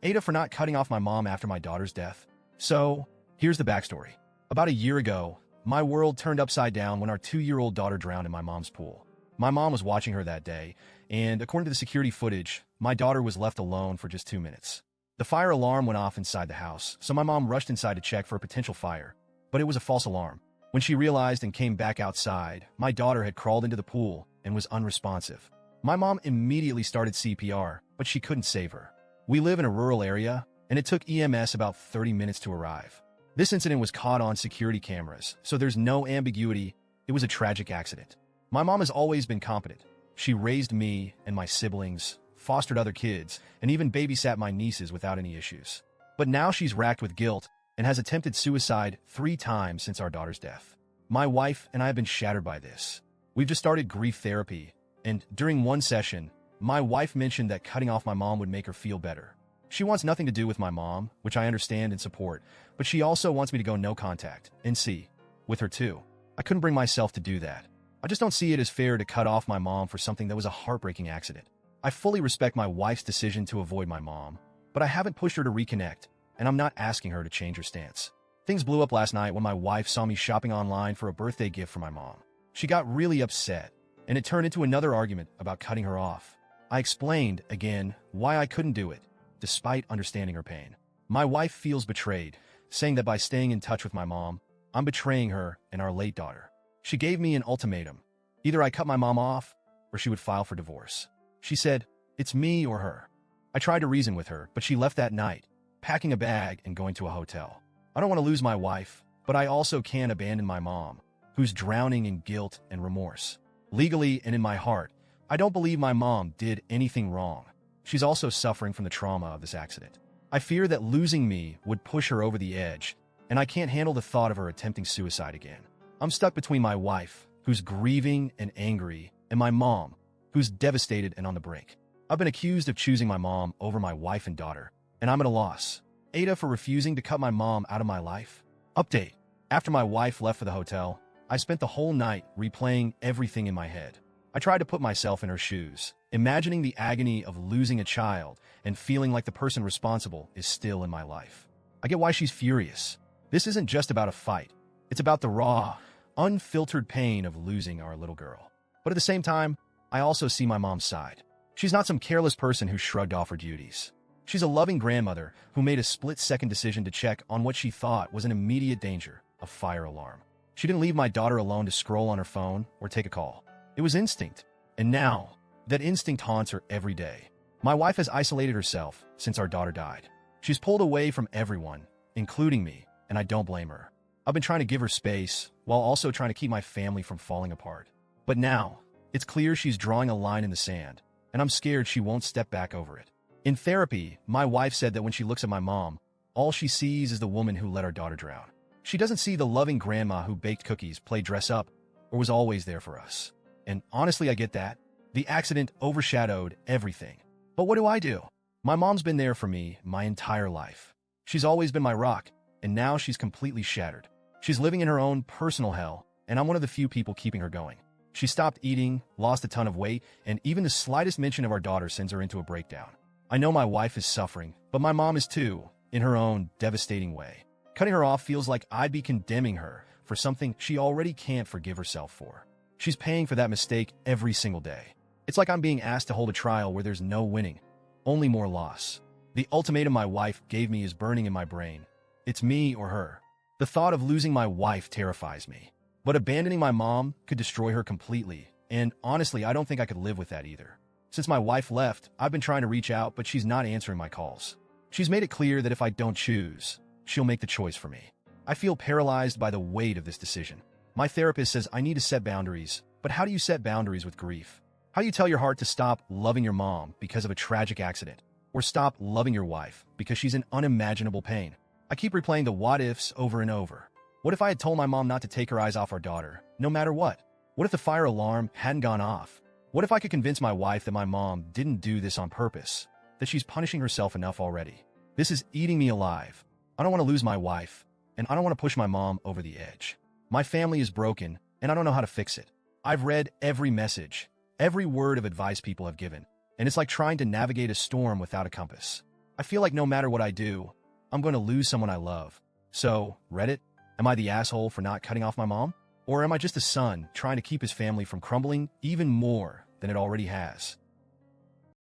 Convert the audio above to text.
AITA for not cutting off my mom after my daughter's death. So, here's the backstory. About a year ago, my world turned upside down when our 2-year-old daughter drowned in my mom's pool. My mom was watching her that day, and according to the security footage, my daughter was left alone for just 2 minutes. The fire alarm went off inside the house, so my mom rushed inside to check for a potential fire, but it was a false alarm. When she realized and came back outside, my daughter had crawled into the pool and was unresponsive. My mom immediately started CPR, but she couldn't save her. We live in a rural area, and it took EMS about 30 minutes to arrive. This incident was caught on security cameras, so there's no ambiguity. It was a tragic accident. My mom has always been competent. She raised me and my siblings, fostered other kids, and even babysat my nieces without any issues. But now she's racked with guilt and has attempted suicide 3 times since our daughter's death. My wife and I have been shattered by this. We've just started grief therapy, and during one session, my wife mentioned that cutting off my mom would make her feel better. She wants nothing to do with my mom, which I understand and support, but she also wants me to go no contact, NC, with her too. I couldn't bring myself to do that. I just don't see it as fair to cut off my mom for something that was a heartbreaking accident. I fully respect my wife's decision to avoid my mom, but I haven't pushed her to reconnect, and I'm not asking her to change her stance. Things blew up last night when my wife saw me shopping online for a birthday gift for my mom. She got really upset, and it turned into another argument about cutting her off. I explained, again, why I couldn't do it, despite understanding her pain. My wife feels betrayed, saying that by staying in touch with my mom, I'm betraying her and our late daughter. She gave me an ultimatum. Either I cut my mom off, or she would file for divorce. She said, "It's me or her." I tried to reason with her, but she left that night, packing a bag and going to a hotel. I don't want to lose my wife, but I also can't abandon my mom, who's drowning in guilt and remorse. Legally and in my heart, I don't believe my mom did anything wrong. She's also suffering from the trauma of this accident. I fear that losing me would push her over the edge, and I can't handle the thought of her attempting suicide again. I'm stuck between my wife, who's grieving and angry, and my mom, who's devastated and on the brink. I've been accused of choosing my mom over my wife and daughter, and I'm at a loss. AITA for refusing to cut my mom out of my life. Update. After my wife left for the hotel, I spent the whole night replaying everything in my head. I tried to put myself in her shoes, imagining the agony of losing a child and feeling like the person responsible is still in my life. I get why she's furious. This isn't just about a fight. It's about the raw, unfiltered pain of losing our little girl. But at the same time, I also see my mom's side. She's not some careless person who shrugged off her duties. She's a loving grandmother who made a split-second decision to check on what she thought was an immediate danger, a fire alarm. She didn't leave my daughter alone to scroll on her phone or take a call. It was instinct. And now, that instinct haunts her every day. My wife has isolated herself since our daughter died. She's pulled away from everyone, including me, and I don't blame her. I've been trying to give her space, while also trying to keep my family from falling apart. But now, it's clear she's drawing a line in the sand, and I'm scared she won't step back over it. In therapy, my wife said that when she looks at my mom, all she sees is the woman who let our daughter drown. She doesn't see the loving grandma who baked cookies, played dress-up, or was always there for us. And honestly, I get that. The accident overshadowed everything. But what do? My mom's been there for me my entire life. She's always been my rock, and now she's completely shattered. She's living in her own personal hell, and I'm one of the few people keeping her going. She stopped eating, lost a ton of weight, and even the slightest mention of our daughter sends her into a breakdown. I know my wife is suffering, but my mom is too, in her own devastating way. Cutting her off feels like I'd be condemning her for something she already can't forgive herself for. She's paying for that mistake every single day. It's like I'm being asked to hold a trial where there's no winning, only more loss. The ultimatum my wife gave me is burning in my brain. It's me or her. The thought of losing my wife terrifies me. But abandoning my mom could destroy her completely, and honestly, I don't think I could live with that either. Since my wife left, I've been trying to reach out, but she's not answering my calls. She's made it clear that if I don't choose, she'll make the choice for me. I feel paralyzed by the weight of this decision. My therapist says I need to set boundaries, but how do you set boundaries with grief? How do you tell your heart to stop loving your mom because of a tragic accident, or stop loving your wife because she's in unimaginable pain? I keep replaying the what-ifs over and over. What if I had told my mom not to take her eyes off our daughter, no matter what? What if the fire alarm hadn't gone off? What if I could convince my wife that my mom didn't do this on purpose, that she's punishing herself enough already? This is eating me alive. I don't want to lose my wife, and I don't want to push my mom over the edge. My family is broken, and I don't know how to fix it. I've read every message, every word of advice people have given, and it's like trying to navigate a storm without a compass. I feel like no matter what I do, I'm going to lose someone I love. So, Reddit, am I the asshole for not cutting off my mom? Or am I just a son trying to keep his family from crumbling even more than it already has?